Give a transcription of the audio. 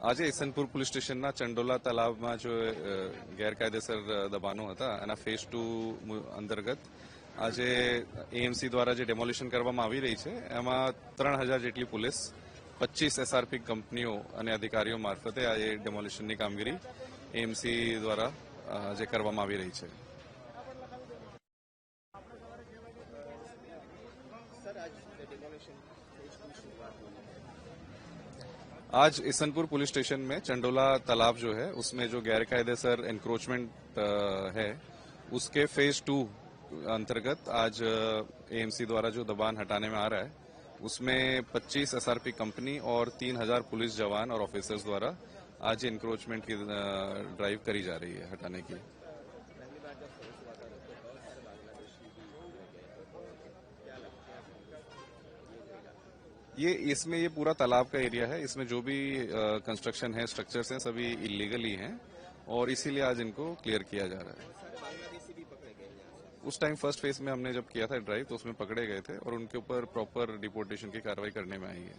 આજે ઈસનપુર પોલીસ સ્ટેશનના ચંડોલા તલાવમાં જો ગેરકાયદેસર દબાણો હતા એના ફેઝ 2 અંતર્ગત આજે એએમસી દ્વારા જે ડેમોલિશન કરવામાં આવી રહી છે એમાં 3000 જેટલી પોલીસ 25 એસઆરપી કંપનીઓ અને અધિકારીઓ મારફતે આ ડેમોલિશનની કામગીરી એએમસી દ્વારા જે કરવામાં આવી રહી છે। आज ईसनपुर पुलिस स्टेशन में चंडोला तालाब जो है उसमें जो गैरकायदेसर एनक्रोचमेंट है उसके फेज 2 अंतर्गत आज एएमसी द्वारा जो दबान हटाने में आ रहा है उसमें 25 एसआरपी कंपनी और 3000 पुलिस जवान और ऑफिसर्स द्वारा आज एनक्रोचमेंट की ड्राइव करी जा रही है हटाने की। इसमें ये पूरा तालाब का एरिया है, इसमें जो भी कंस्ट्रक्शन है स्ट्रक्चर्स हैं सभी इलीगली हैं और इसीलिए आज इनको क्लियर किया जा रहा है। उस टाइम फर्स्ट फेज में हमने जब किया था ड्राइव तो उसमें पकड़े गए थे और उनके ऊपर प्रॉपर डिपोर्टेशन की कार्रवाई करने में आई है।